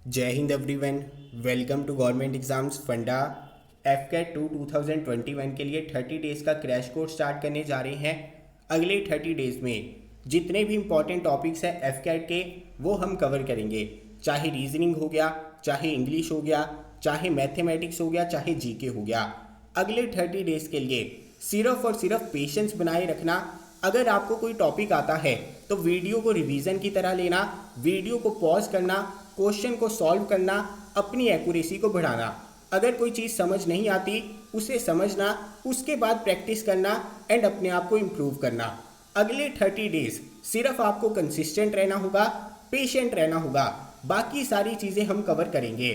जय Hind everyone. Welcome to government exams funda AFCAT 2021 के लिए 30 डेज़ का क्रैश कोर्स स्टार्ट करने जा रहे हैं। अगले 30 डेज़ में जितने भी इंपॉर्टेंट टॉपिक्स हैं एफकेट के वो हम कवर करेंगे, चाहे रीजनिंग हो गया, चाहे इंग्लिश हो गया, चाहे मैथमेटिक्स हो गया, चाहे जीके हो गया। अगले 30 डेज़ के लिए सिर्फ और सिर्फ पेशेंस बनाए रखना। अगर आपको कोई टॉपिक आता है तो वीडियो को रिवीजन की तरह लेना, वीडियो को पॉज करना, क्वेश्चन को सॉल्व करना, अपनी एक्यूरेसी को बढ़ाना। अगर कोई चीज़ समझ नहीं आती उसे समझना, उसके बाद प्रैक्टिस करना एंड अपने आप को इम्प्रूव करना। अगले 30 डेज सिर्फ आपको कंसिस्टेंट रहना होगा, पेशेंट रहना होगा, बाकी सारी चीज़ें हम कवर करेंगे।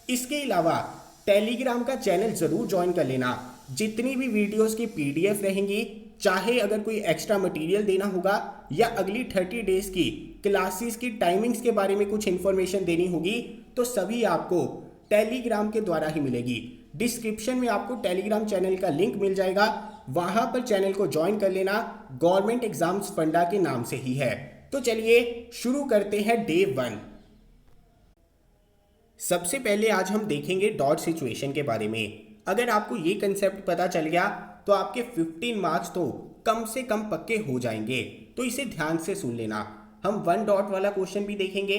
इसके अलावा टेलीग्राम का चैनल ज़रूर ज्वाइन कर लेना। जितनी भी वीडियोस की पीडीएफ रहेंगी, चाहे अगर कोई एक्स्ट्रा मटेरियल देना होगा या अगली 30 डेज की क्लासेस की टाइमिंग्स के बारे में कुछ इन्फॉर्मेशन देनी होगी, तो सभी आपको टेलीग्राम के द्वारा ही मिलेगी। डिस्क्रिप्शन में आपको टेलीग्राम चैनल का लिंक मिल जाएगा, वहां पर चैनल को ज्वाइन कर लेना। गवर्नमेंट एग्जाम्स फंडा के नाम से ही है। तो चलिए शुरू करते हैं डे 1। सबसे पहले आज हम देखेंगे डॉट सिचुएशन के बारे में। अगर आपको ये कंसेप्ट पता चल गया तो आपके 15 मार्क्स तो कम से कम पक्के हो जाएंगे। तो इसे ध्यान से सुन लेना। हम 1 डॉट वाला क्वेश्चन भी देखेंगे,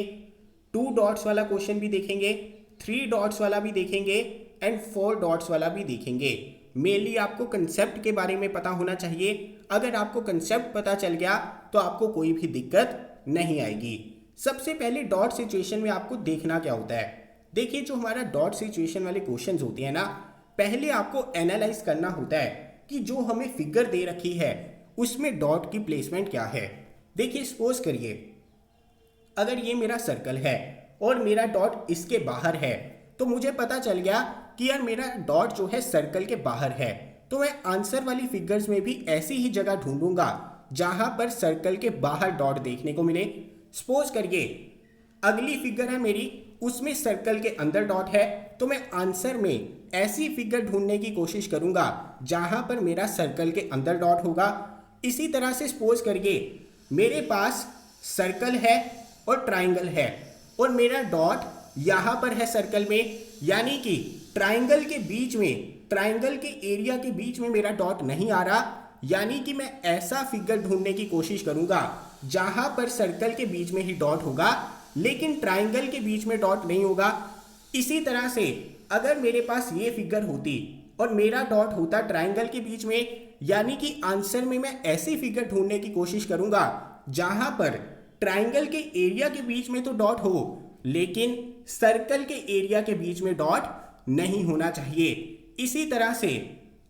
2 डॉट्स वाला क्वेश्चन भी देखेंगे, 3 डॉट्स वाला भी देखेंगे एंड 4 डॉट्स वाला भी देखेंगे। मेनली आपको कंसेप्ट के बारे में पता होना चाहिए। अगर आपको कंसेप्ट पता चल गया तो आपको कोई भी दिक्कत नहीं आएगी। सबसे पहले डॉट सिचुएशन में आपको देखना क्या होता है। देखिए, जो हमारा डॉट सिचुएशन वाले क्वेश्चंस होते हैं ना, पहले आपको एनालाइज करना होता है कि जो हमें फिगर दे रखी है उसमें डॉट की प्लेसमेंट क्या है। देखिए, सपोज करिए अगर ये मेरा सर्कल है और मेरा डॉट इसके बाहर है, तो मुझे पता चल गया कि यार मेरा डॉट जो है सर्कल के बाहर है। तो मैं आंसर वाली फिगर्स में भी ऐसी ही जगह ढूंढूंगा जहां पर सर्कल के बाहर डॉट देखने को मिले। सपोज करिए अगली फिगर है मेरी, उसमें सर्कल के अंदर डॉट है, तो मैं आंसर में ऐसी फिगर ढूंढने की कोशिश करूंगा जहां पर मेरा सर्कल के अंदर डॉट होगा। इसी तरह से सपोज करिए मेरे पास सर्कल है और ट्राइंगल है और मेरा डॉट यहां पर है सर्कल में, यानी कि ट्राइंगल के बीच में, ट्राइंगल के एरिया के बीच में मेरा डॉट नहीं आ रहा। यानी कि मैं ऐसा फिगर ढूंढने की कोशिश करूंगा जहां पर सर्कल के बीच में ही डॉट होगा लेकिन ट्राइंगल के बीच में डॉट नहीं होगा। इसी तरह से अगर मेरे पास ये फिगर होती और मेरा डॉट होता ट्राइंगल के बीच में, यानी कि आंसर में मैं ऐसी फिगर ढूंढने की कोशिश करूंगा जहां पर ट्राइंगल के एरिया के बीच में तो डॉट हो लेकिन सर्कल के एरिया के बीच में डॉट नहीं होना चाहिए। इसी तरह से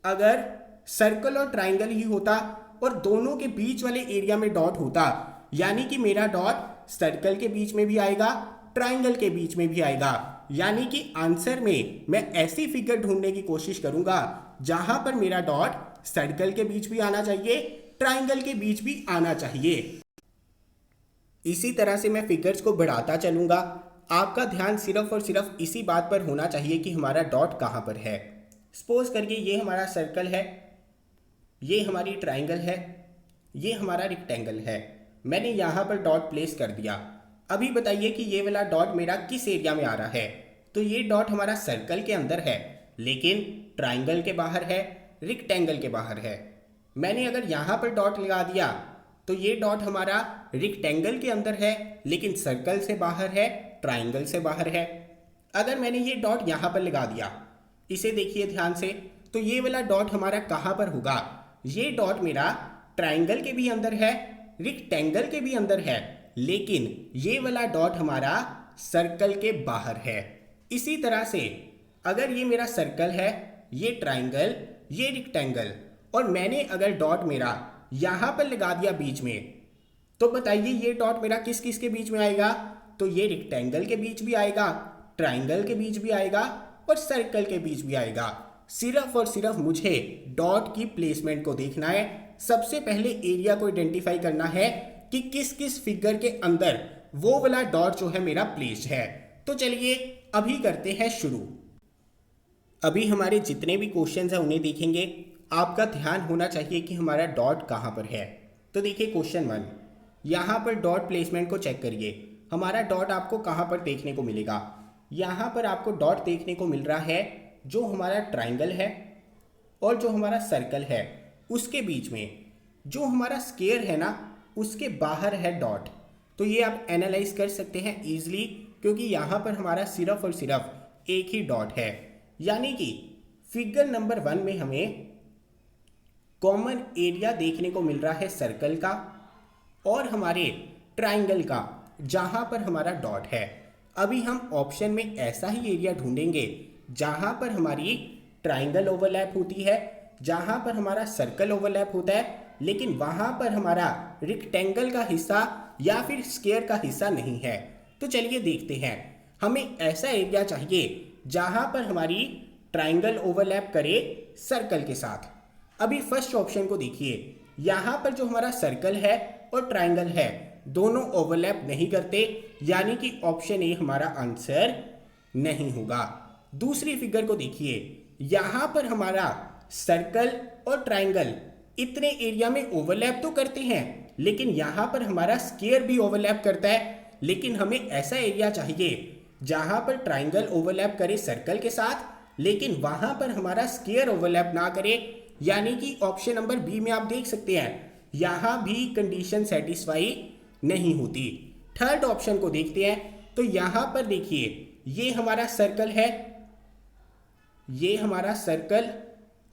अगर सर्कल और ट्राइंगल ही होता और दोनों के बीच वाले एरिया में डॉट होता, यानी कि मेरा डॉट सर्कल के बीच में भी आएगा, ट्राइंगल के बीच में भी आएगा। यानी कि आंसर में मैं ऐसी फिगर ढूंढने की कोशिश करूंगा जहां पर मेरा डॉट सर्कल के बीच भी आना चाहिए, ट्राइंगल के बीच भी आना चाहिए। इसी तरह से मैं फिगर्स को बढ़ाता चलूंगा। आपका ध्यान सिर्फ और सिर्फ इसी बात पर होना चाहिए कि हमारा डॉट कहां पर है। सपोज करिए ये हमारा सर्कल है, ये हमारी ट्राइंगल है, ये हमारा रेक्टेंगल है। मैंने यहाँ पर डॉट प्लेस कर दिया। अभी बताइए कि ये वाला डॉट मेरा किस एरिया में आ रहा है। तो ये डॉट हमारा सर्कल के अंदर है लेकिन ट्राइंगल के बाहर है, रेक्टेंगल के बाहर है। मैंने अगर यहाँ पर डॉट लगा दिया तो ये डॉट हमारा रेक्टेंगल के अंदर है लेकिन सर्कल से बाहर है, ट्राइंगल से बाहर है। अगर मैंने ये डॉट यहाँ पर लगा दिया, इसे देखिए ध्यान से, तो ये वाला डॉट हमारा कहाँ पर होगा। ये डॉट मेरा ट्राइंगल के भी अंदर है, रेक्टेंगल के भी अंदर है, लेकिन ये वाला डॉट हमारा सर्कल के बाहर है। इसी तरह से अगर ये मेरा सर्कल है, ये ट्राइंगल, ये रेक्टेंगल, और मैंने अगर डॉट मेरा यहां पर लगा दिया बीच में, तो बताइए ये डॉट मेरा किस किस के बीच में आएगा। तो ये रेक्टेंगल के बीच भी आएगा, ट्राइंगल के बीच भी आएगा और सर्कल के बीच भी आएगा। सिर्फ और सिर्फ मुझे डॉट की प्लेसमेंट को देखना है। सबसे पहले एरिया को आइडेंटिफाई करना है कि किस किस फिगर के अंदर वो वाला डॉट जो है मेरा प्लेस्ड है। तो चलिए अभी करते हैं शुरू। अभी हमारे जितने भी क्वेश्चंस हैं उन्हें देखेंगे। आपका ध्यान होना चाहिए कि हमारा डॉट कहाँ पर है। तो देखिए क्वेश्चन 1, यहाँ पर डॉट प्लेसमेंट को चेक करिए। हमारा डॉट आपको कहाँ पर देखने को मिलेगा। यहाँ पर आपको डॉट देखने को मिल रहा है, जो हमारा ट्राइंगल है और जो हमारा सर्कल है उसके बीच में जो हमारा स्क्वायर है ना, उसके बाहर है डॉट। तो ये आप एनालाइज कर सकते हैं इजीली, क्योंकि यहाँ पर हमारा सिर्फ और सिर्फ एक ही डॉट है। यानी कि फिगर नंबर 1 में हमें कॉमन एरिया देखने को मिल रहा है सर्कल का और हमारे ट्राइंगल का, जहाँ पर हमारा डॉट है। अभी हम ऑप्शन में ऐसा ही एरिया ढूंढेंगे जहाँ पर हमारी ट्राइंगल ओवरलैप होती है, जहाँ पर हमारा सर्कल ओवरलैप होता है, लेकिन वहाँ पर हमारा रेक्टेंगल का हिस्सा या फिर स्क्वायर का हिस्सा नहीं है। तो चलिए देखते हैं, हमें ऐसा एरिया चाहिए जहाँ पर हमारी ट्राइंगल ओवरलैप करे सर्कल के साथ। अभी फर्स्ट ऑप्शन को देखिए, यहाँ पर जो हमारा सर्कल है और ट्राइंगल है दोनों ओवरलैप नहीं करते, यानी कि ऑप्शन ए हमारा आंसर नहीं होगा। दूसरी फिगर को देखिए, यहाँ पर हमारा सर्कल और ट्राइंगल इतने एरिया में ओवरलैप तो करते हैं, लेकिन यहाँ पर हमारा स्क्वायर भी ओवरलैप करता है। लेकिन हमें ऐसा एरिया चाहिए जहाँ पर ट्राइंगल ओवरलैप करे सर्कल के साथ, लेकिन वहाँ पर हमारा स्क्वायर ओवरलैप ना करे, यानी कि ऑप्शन नंबर बी में आप देख सकते हैं यहाँ भी कंडीशन सेटिस्फाई नहीं होती। थर्ड ऑप्शन को देखते हैं, तो यहाँ पर देखिए ये हमारा सर्कल है, ये हमारा सर्कल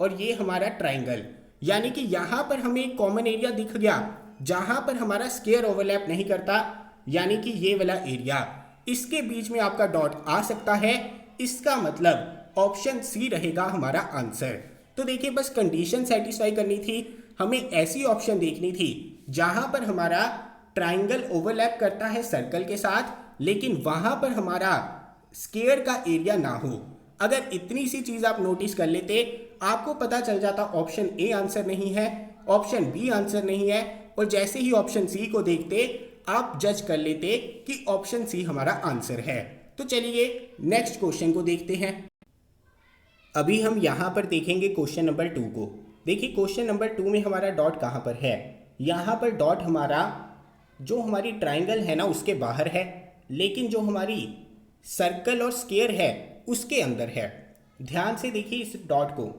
और ये हमारा ट्राइंगल, यानी कि यहाँ पर हमें एक कॉमन एरिया दिख गया जहाँ पर हमारा स्क्वायर ओवरलैप नहीं करता, यानी कि ये वाला एरिया। इसके बीच में आपका डॉट आ सकता है, इसका मतलब ऑप्शन सी रहेगा हमारा आंसर। तो देखिए बस कंडीशन सेटिस्फाई करनी थी, हमें ऐसी ऑप्शन देखनी थी जहाँ पर हमारा ट्राइंगल ओवरलैप करता है सर्कल के साथ, लेकिन वहाँ पर हमारा स्क्वायर का एरिया ना हो। अगर इतनी सी चीज़ आप नोटिस कर लेते, आपको पता चल जाता ऑप्शन ए आंसर नहीं है, ऑप्शन बी आंसर नहीं है, और जैसे ही ऑप्शन सी को देखते आप जज कर लेते कि ऑप्शन सी हमारा आंसर है। तो चलिए नेक्स्ट क्वेश्चन को देखते हैं। अभी हम यहाँ पर देखेंगे क्वेश्चन नंबर 2 को। देखिए क्वेश्चन नंबर 2 में हमारा डॉट कहाँ पर है, यहाँ पर डॉट हमारा जो हमारी ट्राइंगल है ना उसके बाहर है, लेकिन जो हमारी सर्कल और स्क्वायर है उसके अंदर है। ध्यान से देखिए इस डॉट को,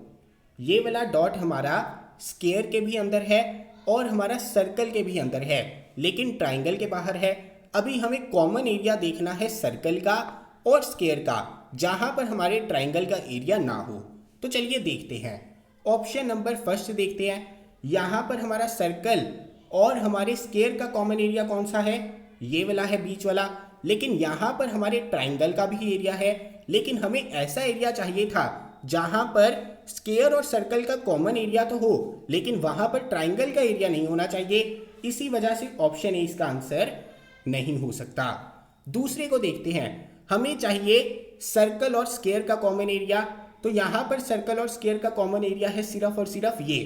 ये वाला डॉट हमारा स्क्वायर के भी अंदर है और हमारा सर्कल के भी अंदर है, लेकिन ट्राइंगल के बाहर है। अभी हमें कॉमन एरिया देखना है सर्कल का और स्क्वायर का, जहाँ पर हमारे ट्राइंगल का एरिया ना हो। तो चलिए देखते हैं, ऑप्शन नंबर फर्स्ट देखते हैं। यहाँ पर हमारा सर्कल और हमारे स्क्वायर का कॉमन एरिया कौन सा है, ये वाला है बीच वाला, लेकिन यहाँ पर हमारे ट्राइंगल का भी एरिया है, लेकिन हमें ऐसा एरिया चाहिए था जहाँ पर स्क्वायर और सर्कल का कॉमन एरिया तो हो, लेकिन वहाँ पर ट्राइंगल का एरिया नहीं होना चाहिए। इसी वजह से ऑप्शन ए इसका आंसर नहीं हो सकता। दूसरे को देखते हैं, हमें चाहिए सर्कल और स्क्वायर का कॉमन एरिया। तो यहाँ पर सर्कल और स्क्वायर का कॉमन एरिया है सिर्फ और सिर्फ ये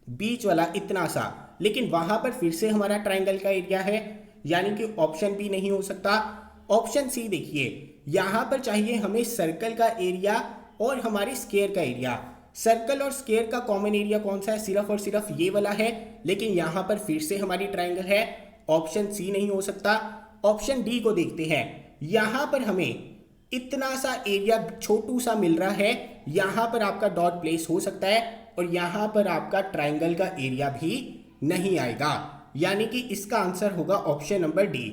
बीच वाला इतना सा, लेकिन वहाँ पर फिर से हमारा ट्राइंगल का एरिया है, यानी कि ऑप्शन बी नहीं हो सकता। ऑप्शन सी देखिए, यहाँ पर चाहिए हमें सर्कल का एरिया और हमारे स्क्वायर का एरिया। सर्कल और स्क्वायर का कॉमन एरिया कौन सा है, सिर्फ और सिर्फ ये वाला है, लेकिन यहाँ पर फिर से हमारी ट्राइंगल है, ऑप्शन सी नहीं हो सकता। ऑप्शन डी को देखते हैं, यहाँ पर हमें इतना सा एरिया छोटू सा मिल रहा है, यहाँ पर आपका डॉट प्लेस हो सकता है और यहाँ पर आपका ट्राइंगल का एरिया भी नहीं आएगा, यानी कि इसका आंसर होगा ऑप्शन नंबर डी।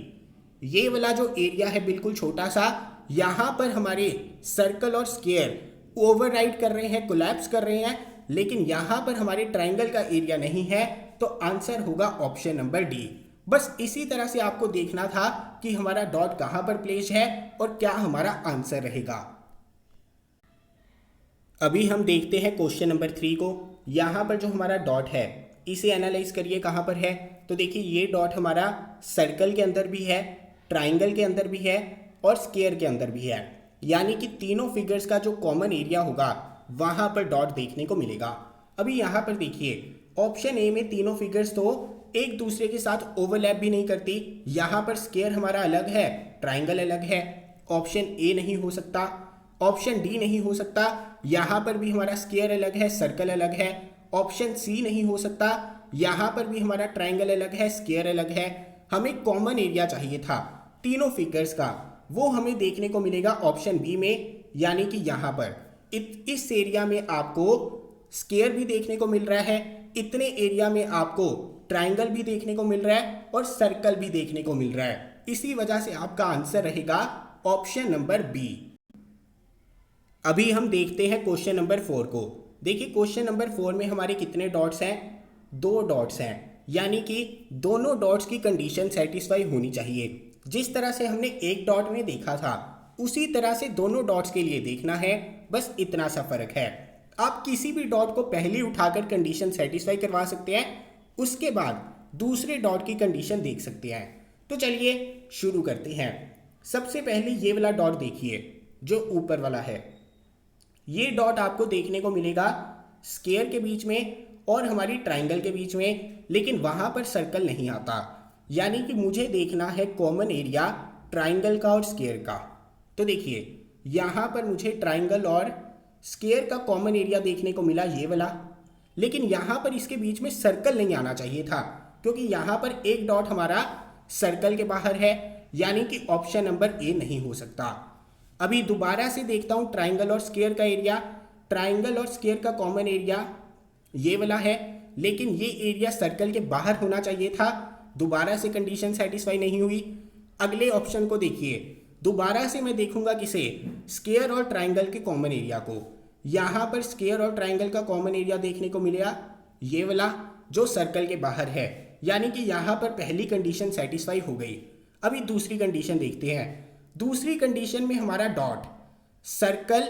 ये वाला जो एरिया है बिल्कुल छोटा सा, यहाँ पर हमारे सर्कल और स्क्वायर ओवरराइड कर रहे हैं, कोलैप्स कर रहे हैं, लेकिन यहाँ पर हमारे ट्राइंगल का एरिया नहीं है, तो आंसर होगा ऑप्शन नंबर डी। बस इसी तरह से आपको देखना था कि हमारा डॉट कहाँ पर प्लेस है और क्या हमारा आंसर रहेगा। अभी हम देखते हैं क्वेश्चन नंबर 3 को। यहाँ पर जो हमारा डॉट है इसे एनालाइज करिए कहाँ पर है। तो देखिए ये डॉट हमारा सर्कल के अंदर भी है, ट्राइंगल के अंदर भी है और स्क्वायर के अंदर भी है, यानी कि तीनों फिगर्स का जो कॉमन एरिया होगा वहाँ पर डॉट देखने को मिलेगा। अभी यहाँ पर देखिए ऑप्शन ए में तीनों फिगर्स तो एक दूसरे के साथ ओवरलैप भी नहीं करती। यहाँ पर स्क्वायर हमारा अलग है, ट्राइंगल अलग है, ऑप्शन ए नहीं हो सकता। ऑप्शन डी नहीं हो सकता, यहाँ पर भी हमारा स्क्वायर अलग है, सर्कल अलग है। ऑप्शन सी नहीं हो सकता, यहाँ पर भी हमारा ट्राइंगल अलग है, स्क्वायर अलग है। हमें कॉमन एरिया चाहिए था तीनों फिगर्स का, वो हमें देखने को मिलेगा ऑप्शन बी में, यानी कि यहाँ पर इस एरिया में आपको स्क्वायर भी देखने को मिल रहा है, इतने एरिया में आपको ट्राइंगल भी देखने को मिल रहा है और सर्कल भी देखने को मिल रहा है। इसी वजह से आपका आंसर रहेगा ऑप्शन नंबर बी। अभी हम देखते हैं क्वेश्चन नंबर 4 को। देखिए क्वेश्चन नंबर 4 में हमारे कितने डॉट्स हैं? 2 डॉट्स हैं, यानी कि दोनों डॉट्स की कंडीशन सेटिस्फाई होनी चाहिए। जिस तरह से हमने एक डॉट में देखा था उसी तरह से दोनों डॉट्स के लिए देखना है, बस इतना सा फर्क है। आप किसी भी डॉट को पहले उठाकर कंडीशन सेटिस्फाई करवा सकते हैं, उसके बाद दूसरे डॉट की कंडीशन देख सकते हैं। तो चलिए शुरू करते हैं। सबसे पहले ये वाला डॉट देखिए जो ऊपर वाला है। ये डॉट आपको देखने को मिलेगा स्क्वायर के बीच में और हमारी ट्राइंगल के बीच में, लेकिन वहां पर सर्कल नहीं आता। यानी कि मुझे देखना है कॉमन एरिया ट्राइंगल का और स्क्वायर का। तो देखिए यहाँ पर मुझे ट्राइंगल और स्क्वायर का कॉमन एरिया देखने को मिला, ये वाला, लेकिन यहाँ पर इसके बीच में सर्कल नहीं आना चाहिए था, क्योंकि यहाँ पर एक डॉट हमारा सर्कल के बाहर है, यानी कि ऑप्शन नंबर ए नहीं हो सकता। अभी दोबारा से देखता हूँ ट्राइंगल और स्क्वायर का एरिया। ट्राइंगल और स्क्वायर का कॉमन एरिया ये वाला है, लेकिन ये एरिया सर्कल के बाहर होना चाहिए था। दोबारा से कंडीशन सेटिस्फाई नहीं हुई। अगले ऑप्शन को देखिए, दोबारा से मैं देखूंगा किसे? स्क्वायर और ट्राइंगल के कॉमन एरिया को। यहाँ पर स्क्वायर और ट्राइंगल का कॉमन एरिया देखने को मिलेगा ये वाला जो सर्कल के बाहर है, यानी कि यहाँ पर पहली कंडीशन सेटिस्फाई हो गई। अभी दूसरी कंडीशन देखते हैं। दूसरी कंडीशन में हमारा डॉट सर्कल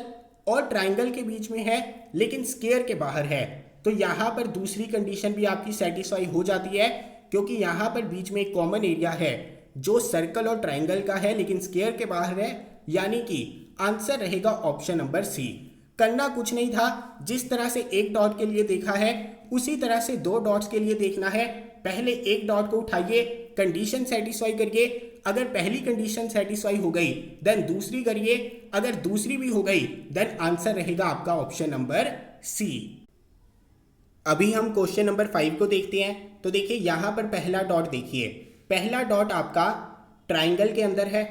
और ट्राइंगल के बीच में है, लेकिन स्क्वायर के बाहर है। तो यहाँ पर दूसरी कंडीशन भी आपकी सेटिस्फाई हो जाती है, क्योंकि यहाँ पर बीच में एक कॉमन एरिया है जो सर्कल और ट्राइंगल का है, लेकिन स्क्वायर के बाहर है, यानी कि आंसर रहेगा ऑप्शन नंबर सी। करना कुछ नहीं था, जिस तरह से एक डॉट के लिए देखा है उसी तरह से 2 डॉट्स के लिए देखना है। पहले एक डॉट को उठाइए, कंडीशन सेटिस्फाई करिए। अगर पहली कंडीशन सेटिस्फाई हो गई देन दूसरी करिए, अगर दूसरी भी हो गई देन आंसर रहेगा आपका ऑप्शन नंबर सी। अभी हम क्वेश्चन नंबर 5 को देखते हैं। तो देखिए यहाँ पर पहला डॉट देखिए, पहला डॉट आपका ट्राइंगल के अंदर है,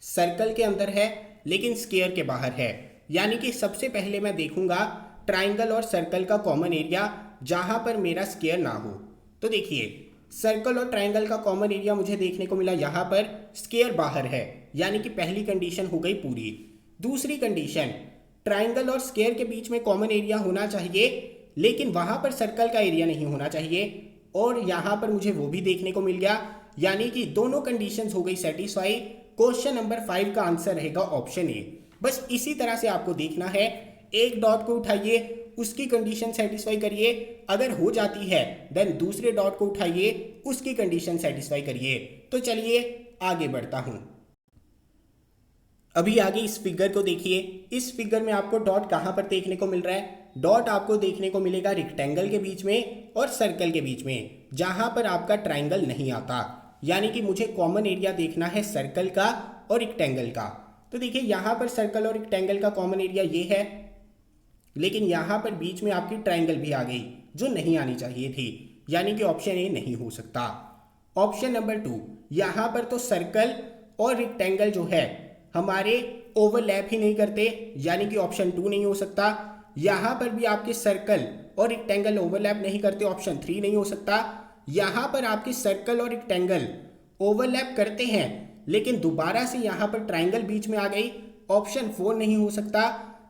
सर्कल के अंदर है, लेकिन स्क्वायर के बाहर है। यानी कि सबसे पहले मैं देखूंगा ट्राइंगल और सर्कल का कॉमन एरिया जहां पर मेरा स्क्वायर ना हो। तो देखिए सर्कल और ट्राइंगल का कॉमन एरिया मुझे देखने को मिला, यहाँ पर स्क्वायर बाहर है, यानी कि पहली कंडीशन हो गई पूरी। दूसरी कंडीशन, ट्राइंगल और स्क्वायर के बीच में कॉमन एरिया होना चाहिए, लेकिन वहां पर सर्कल का एरिया नहीं होना चाहिए, और यहाँ पर मुझे वो भी देखने को मिल गया। यानी कि दोनों कंडीशंस हो गई सेटिस्फाई। क्वेश्चन नंबर 5 का आंसर रहेगा ऑप्शन ए। बस इसी तरह से आपको देखना है, एक डॉट को उठाइए, उसकी कंडीशन सेटिस्फाई करिए, अगर हो जाती है देन दूसरे डॉट को उठाइए, उसकी कंडीशन सेटिस्फाई करिए। तो चलिए आगे बढ़ता हूं। अभी आगे इस फिगर को देखिए। इस फिगर में आपको डॉट कहां पर देखने को मिल रहा है? डॉट आपको देखने को मिलेगा रेक्टेंगल के बीच में और सर्कल के बीच में, जहां पर आपका ट्राइंगल नहीं आता। यानी कि मुझे कॉमन एरिया देखना है सर्कल का और रेक्टेंगल का। तो देखिए यहाँ पर सर्कल और रेक्टेंगल का कॉमन एरिया ये है, लेकिन यहाँ पर बीच में आपकी ट्राइंगल भी आ गई जो नहीं आनी चाहिए थी, यानी कि ऑप्शन ए नहीं हो सकता। ऑप्शन नंबर 2, यहाँ पर तो सर्कल और रेक्टेंगल जो है हमारे ओवरलैप ही नहीं करते, यानी कि ऑप्शन 2 नहीं हो सकता। यहाँ पर भी आपके सर्कल और रेक्टेंगल ओवरलैप नहीं करते, ऑप्शन 3 नहीं हो सकता। यहाँ पर आपके सर्कल और रेक्टेंगल ओवरलैप करते हैं, लेकिन दोबारा से यहाँ पर ट्राइंगल बीच में आ गई, ऑप्शन 4 नहीं हो सकता।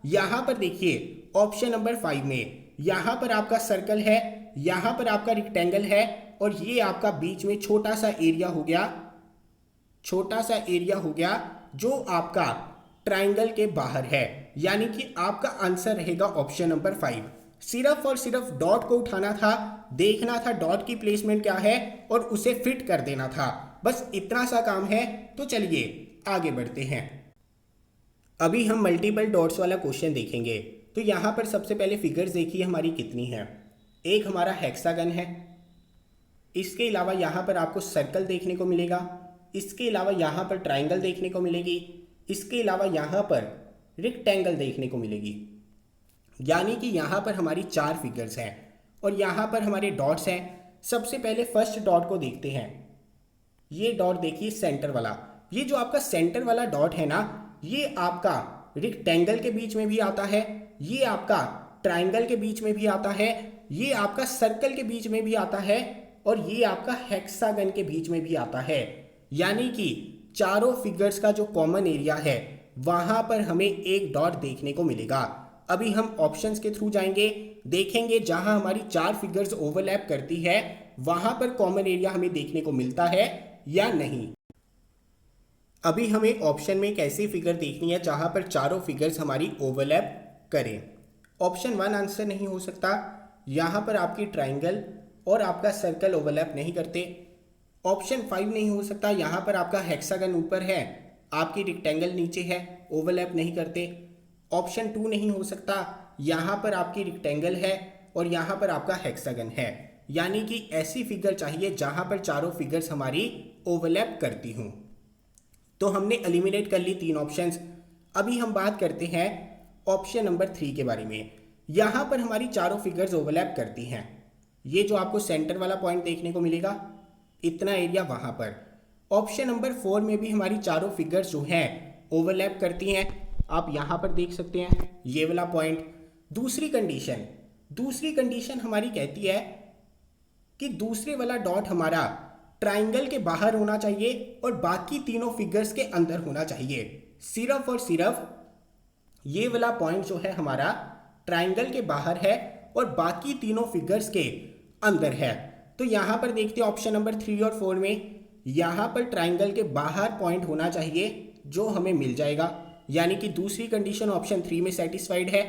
यहाँ पर देखिए ऑप्शन नंबर 5 में यहाँ पर आपका सर्कल है, यहाँ पर आपका रेक्टेंगल है, और ये आपका बीच में छोटा सा एरिया हो गया, छोटा सा एरिया हो गया जो आपका ट्राइंगल के बाहर है। यानी कि आपका आंसर रहेगा ऑप्शन नंबर 5। सिर्फ और सिर्फ डॉट को उठाना था, देखना था डॉट की प्लेसमेंट क्या है और उसे फिट कर देना था, बस इतना सा काम है। तो चलिए आगे बढ़ते हैं। अभी हम मल्टीपल डॉट्स वाला क्वेश्चन देखेंगे। तो यहाँ पर सबसे पहले फिगर्स देखिए हमारी कितनी है। एक हमारा हेक्सागन है, इसके अलावा यहाँ पर आपको सर्कल देखने को मिलेगा, इसके अलावा यहाँ पर ट्राइंगल देखने को मिलेगी, इसके अलावा यहाँ पर रेक्टेंगल देखने को मिलेगी। यानी कि यहाँ पर हमारी 4 फिगर्स हैं और यहाँ पर हमारे डॉट्स हैं। सबसे पहले फर्स्ट डॉट को देखते हैं। ये डॉट देखिए सेंटर वाला, ये जो आपका सेंटर वाला डॉट है ना, ये आपका रेक्टेंगल के बीच में भी आता है, ये आपका ट्राइंगल के बीच में भी आता है, ये आपका सर्कल के बीच में भी आता है, और ये आपका हेक्सागन के बीच में भी आता है। यानी कि चारों फिगर्स का जो कॉमन एरिया है वहां पर हमें एक डॉट देखने को मिलेगा। अभी हम ऑप्शंस के थ्रू जाएंगे, देखेंगे जहां हमारी चार फिगर्स ओवरलैप करती है वहां पर कॉमन एरिया हमें देखने को मिलता है या नहीं। अभी हमें ऑप्शन में एक ऐसी फिगर देखनी है जहां पर चारों फिगर्स हमारी ओवरलैप करें। ऑप्शन 1 आंसर नहीं हो सकता, यहां पर आपकी ट्राइंगल और आपका सर्कल ओवरलैप नहीं करते। ऑप्शन 5 नहीं हो सकता, यहां पर आपका हेक्सागन ऊपर है, आपकी रेक्टेंगल नीचे है, ओवरलैप नहीं करते। ऑप्शन 2 नहीं हो सकता, यहां पर आपकी रेक्टेंगल है और यहां पर आपका हेक्सागन है। यानी कि ऐसी फिगर चाहिए जहां पर चारों फिगर्स हमारी ओवरलैप करती हूं। तो हमने एलिमिनेट कर ली 3 ऑप्शंस। अभी हम बात करते हैं ऑप्शन नंबर 3 के बारे में। यहां पर हमारी चारों फिगर्स ओवरलैप करती हैं। ये जो आपको सेंटर वाला पॉइंट देखने को मिलेगा, इतना एरिया वहां पर। ऑप्शन नंबर 4 में भी हमारी चारों फिगर्स जो हैं ओवरलैप करती हैं, आप यहां पर देख सकते हैं ये वाला पॉइंट। दूसरी कंडीशन हमारी कहती है कि दूसरे वाला डॉट हमारा ट्राइंगल के बाहर होना चाहिए और बाकी तीनों फिगर्स के अंदर होना चाहिए। सिर्फ और सिर्फ ये वाला पॉइंट जो है हमारा ट्राइंगल के बाहर है और बाकी तीनों फिगर्स के अंदर है। तो यहां पर देखते हैं ऑप्शन नंबर 3 और 4 में, यहां पर ट्राइंगल के बाहर पॉइंट होना चाहिए जो हमें मिल जाएगा। यानी कि दूसरी कंडीशन ऑप्शन 3 में सेटिस्फाइड है।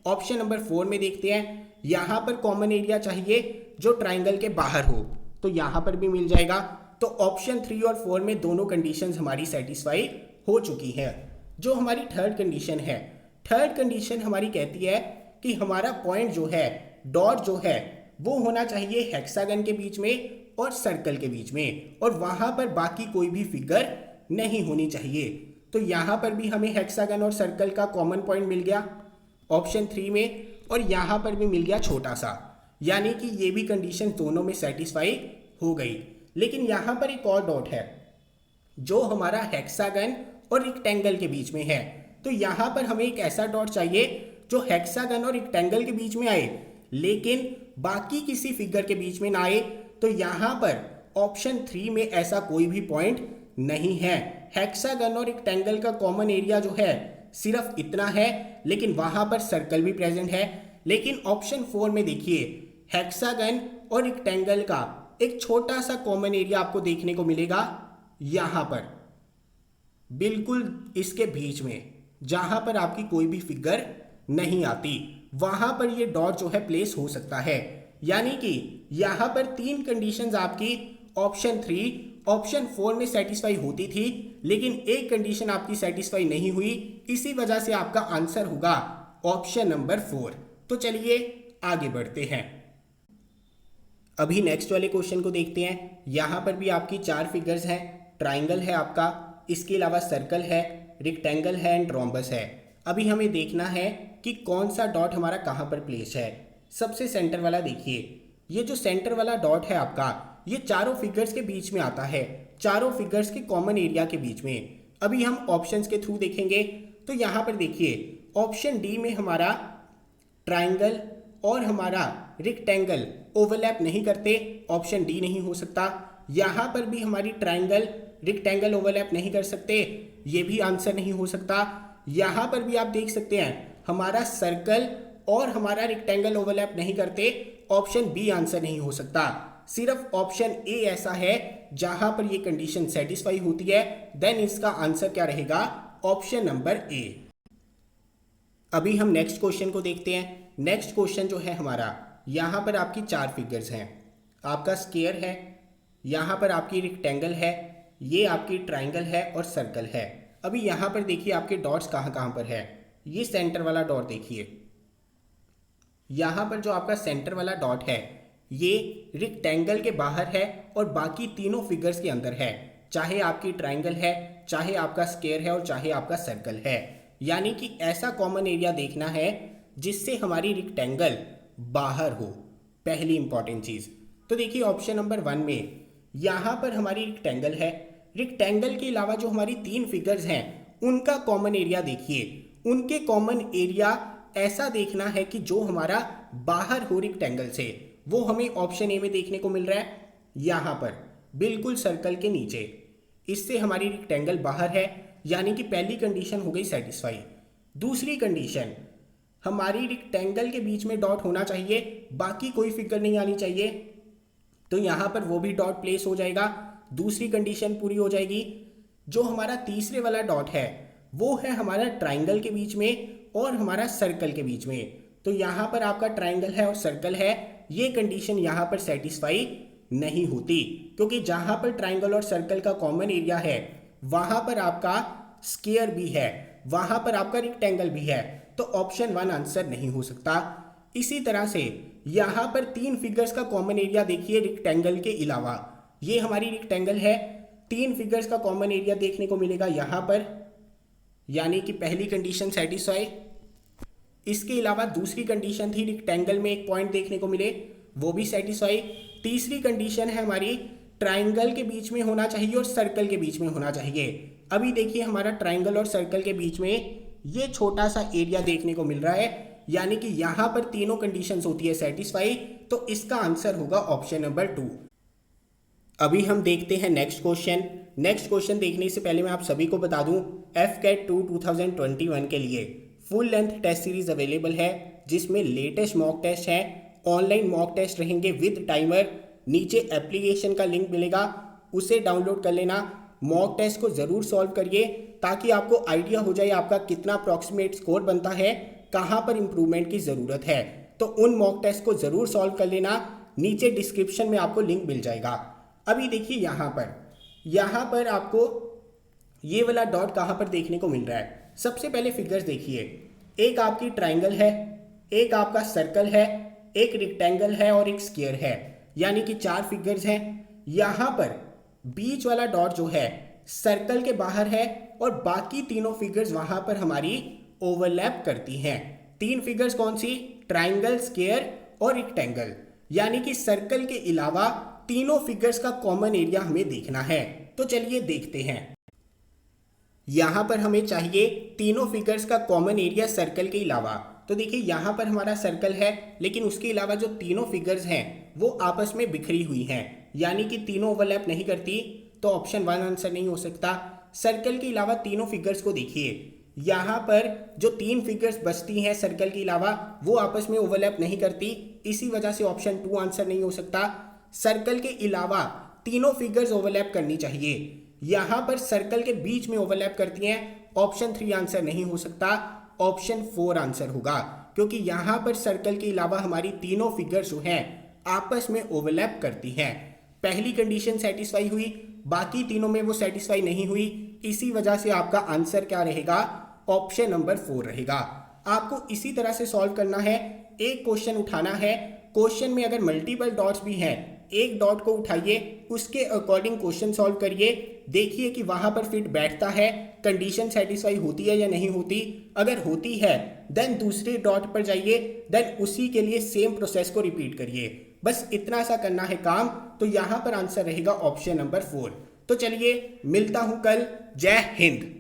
ऑप्शन नंबर 4 में देखते हैं, यहां पर कॉमन एरिया चाहिए जो ट्राइंगल के बाहर हो, तो यहां पर भी मिल जाएगा। तो ऑप्शन 3 और 4 में दोनों कंडीशंस हमारी सेटिस्फाई हो चुकी है। जो हमारी थर्ड कंडीशन हमारी कहती है कि हमारा पॉइंट जो है, डॉट जो है, वो होना चाहिए हेक्सागन के बीच में और सर्कल के बीच में, और वहां पर बाकी कोई भी फिगर नहीं होनी चाहिए। तो यहां पर भी हमें हेक्सागन और सर्कल का कॉमन पॉइंट मिल गया ऑप्शन 3 में, और यहां पर भी मिल गया छोटा सा। यानी कि ये भी कंडीशन दोनों में सेटिस्फाई हो गई। लेकिन यहां पर एक और डॉट है जो हमारा हेक्सागन और रेक्टेंगल के बीच में है। तो यहां पर हमें एक ऐसा डॉट चाहिए जो हेक्सागन और रेक्टेंगल के बीच में आए लेकिन बाकी किसी फिगर के बीच में ना आए। तो यहां पर ऑप्शन 3 में ऐसा कोई भी पॉइंट नहीं है। हेक्सागन और रेक्टेंगल का कॉमन एरिया जो है सिर्फ इतना है, लेकिन वहां पर सर्कल भी प्रेजेंट है। लेकिन ऑप्शन 4 में देखिए, हेक्सागन और रेक्टेंगल का एक छोटा सा कॉमन एरिया आपको देखने को मिलेगा यहां पर, बिल्कुल इसके बीच में, जहां पर आपकी कोई भी फिगर नहीं आती, वहां पर ये डॉट जो है प्लेस हो सकता है। यानी कि यहां पर 3 कंडीशंस आपकी ऑप्शन 3, ऑप्शन 4 में सेटिस्फाई होती थी, लेकिन एक कंडीशन आपकी सेटिस्फाई नहीं हुई। इसी वजह से आपका आंसर होगा ऑप्शन नंबर 4। तो चलिए आगे बढ़ते हैं। अभी नेक्स्ट वाले क्वेश्चन को देखते हैं। यहां पर भी आपकी 4 फिगर्स हैं, ट्राइंगल है आपका, इसके अलावा सर्कल है, रेक्टेंगल है एंड रोम्बस है। अभी हमें देखना है कि कौन सा डॉट हमारा कहां पर प्लेस है। सबसे सेंटर वाला देखिए, ये जो सेंटर वाला डॉट है आपका, ये चारों फिगर्स के बीच में आता है, चारों फिगर्स के कॉमन एरिया के बीच में। अभी हम ऑप्शंस के थ्रू देखेंगे। तो यहां पर देखिए, ऑप्शन डी में हमारा ट्राइंगल और हमारा रेक्टेंगल ओवरलैप नहीं करते, ऑप्शन डी नहीं हो सकता। यहां पर भी हमारी ट्राइंगल रेक्टेंगल ओवरलैप नहीं कर सकते, ये भी आंसर नहीं हो सकता। यहां पर भी आप देख सकते हैं हमारा सर्कल और हमारा रेक्टेंगल ओवरलैप नहीं करते, ऑप्शन बी आंसर नहीं हो सकता। सिर्फ ऑप्शन ए ऐसा है जहां पर ये कंडीशन सेटिस्फाई होती है। देन इसका आंसर क्या रहेगा, ऑप्शन नंबर ए। अभी हम नेक्स्ट क्वेश्चन को देखते हैं। नेक्स्ट क्वेश्चन जो है हमारा, यहां पर आपकी 4 फिगर्स हैं, आपका स्क्वायर है, यहां पर आपकी रेक्टेंगल है, ये आपकी ट्राइंगल है और सर्कल है। अभी यहां पर देखिए आपके डॉट्स कहां पर है। ये सेंटर वाला डॉट देखिए, यहां पर जो आपका सेंटर वाला डॉट है ये रेक्टेंगल के बाहर है और बाकी तीनों फिगर्स के अंदर है, चाहे आपकी ट्राइंगल है, चाहे आपका स्क्वायर है और चाहे आपका सर्कल है। यानी कि ऐसा कॉमन एरिया देखना है जिससे हमारी रेक्टेंगल बाहर हो, पहली इंपॉर्टेंट चीज। तो देखिए ऑप्शन नंबर 1 में यहां पर हमारी रेक्टेंगल है, रेक्टेंगल के अलावा जो हमारी तीन फिगर्स हैं उनका कॉमन एरिया देखिए। उनके कॉमन एरिया ऐसा देखना है कि जो हमारा बाहर हो रेक्टेंगल से, वो हमें ऑप्शन ए में देखने को मिल रहा है, यहाँ पर बिल्कुल सर्कल के नीचे। इससे हमारी रेक्टेंगल बाहर है, यानी कि पहली कंडीशन हो गई सेटिस्फाई। दूसरी कंडीशन, हमारी रेक्टेंगल के बीच में डॉट होना चाहिए, बाकी कोई फिगर नहीं आनी चाहिए, तो यहाँ पर वो भी डॉट प्लेस हो जाएगा। दूसरी कंडीशन पूरी हो जाएगी। जो हमारा तीसरे वाला डॉट है वो है हमारा ट्राइंगल के बीच में और हमारा सर्कल के बीच में, तो यहाँ पर आपका ट्राइंगल है और सर्कल है, ये कंडीशन यहाँ पर सेटिस्फाई नहीं होती, क्योंकि जहाँ पर ट्राइंगल और सर्कल का कॉमन एरिया है वहाँ पर आपका स्क्वायर भी है, वहाँ पर आपका रेक्टेंगल भी है, तो ऑप्शन 1 आंसर नहीं हो सकता। इसी तरह से यहाँ पर तीन फिगर्स का कॉमन एरिया देखिए रेक्टेंगल के अलावा, ये हमारी रेक्टेंगल है, तीन फिगर्स का कॉमन एरिया देखने को मिलेगा यहाँ पर, यानी कि पहली कंडीशन सेटिस्फाई। इसके अलावा दूसरी कंडीशन थी रेक्टेंगल में एक पॉइंट देखने को मिले, वो भी सेटिस्फाई। तीसरी कंडीशन है हमारी ट्राइंगल के बीच में होना चाहिए और सर्कल के बीच में होना चाहिए। अभी देखिए हमारा ट्राइंगल और सर्कल के बीच में ये छोटा सा एरिया देखने को मिल रहा है, यानी कि यहाँ पर तीनों कंडीशंस होती है सेटिस्फाई, तो इसका आंसर होगा ऑप्शन नंबर 2। अभी हम देखते हैं नेक्स्ट क्वेश्चन। नेक्स्ट क्वेश्चन देखने से पहले मैं आप सभी को बता दूं, FCAT 2 2021 के लिए full length test series available है, जिसमें लेटेस्ट मॉक टेस्ट है, ऑनलाइन मॉक टेस्ट रहेंगे विद टाइमर। नीचे एप्लीकेशन का लिंक मिलेगा, उसे डाउनलोड कर लेना। मॉक टेस्ट को ज़रूर सॉल्व करिए ताकि आपको आइडिया हो जाए आपका कितना अप्रॉक्सीमेट स्कोर बनता है, कहाँ पर इंप्रूवमेंट की ज़रूरत है। तो उन मॉक टेस्ट को ज़रूर सॉल्व कर लेना, नीचे डिस्क्रिप्शन में आपको लिंक मिल जाएगा। अभी देखिए यहाँ पर आपको ये वाला डॉट कहाँ पर देखने को मिल रहा है। सबसे पहले फिगर्स देखिए, एक आपकी ट्राइंगल है, एक आपका सर्कल है, एक रेक्टेंगल है और एक स्क्वायर है, यानी कि 4 फिगर्स हैं। यहाँ पर बीच वाला डॉट जो है सर्कल के बाहर है और बाकी तीनों फिगर्स वहाँ पर हमारी ओवरलैप करती हैं। 3 फिगर्स कौन सी? ट्राइंगल, स्क्वायर और रेक्टेंगल, यानी कि सर्कल के अलावा तीनों फिगर्स का कॉमन एरिया हमें देखना है। तो चलिए देखते हैं। यहाँ पर हमें चाहिए तीनों फिगर्स का कॉमन एरिया सर्कल के अलावा। तो देखिए यहाँ पर हमारा सर्कल है, लेकिन उसके अलावा जो तीनों फिगर्स हैं वो आपस में बिखरी हुई हैं, यानी कि तीनों ओवरलैप नहीं करती, तो ऑप्शन 1 आंसर नहीं हो सकता। सर्कल के अलावा तीनों फिगर्स को देखिए, यहाँ पर जो 3 फिगर्स बचती हैं सर्कल के अलावा वो आपस में ओवरलैप नहीं करती, इसी वजह से ऑप्शन 2 आंसर नहीं हो सकता। सर्कल के अलावा तीनों फिगर्स ओवरलैप करनी चाहिए, यहाँ पर सर्कल के बीच में ओवरलैप करती हैं, ऑप्शन 3 आंसर नहीं हो सकता, ऑप्शन 4 आंसर होगा, क्योंकि यहाँ पर सर्कल के अलावा हमारी तीनों फिगर्स जो हैं आपस में ओवरलैप करती हैं। पहली कंडीशन सेटिस्फाई हुई, बाकी तीनों में वो सेटिस्फाई नहीं हुई, इसी वजह से आपका आंसर क्या रहेगा? ऑप्शन नंबर 4 रहेगा। आपको इसी तरह से सॉल्व करना है, एक क्वेश्चन उठाना है, क्वेश्चन में अगर मल्टीपल डॉट्स भी हैं, एक डॉट को उठाइए, उसके अकॉर्डिंग क्वेश्चन सॉल्व करिए, देखिए कि वहां पर फिट बैठता है, कंडीशन सेटिस्फाई होती है या नहीं होती। अगर होती है देन दूसरे डॉट पर जाइए, देन उसी के लिए सेम प्रोसेस को रिपीट करिए। बस इतना सा करना है काम, तो यहाँ पर आंसर रहेगा ऑप्शन नंबर 4। तो चलिए मिलता हूँ कल। जय हिंद।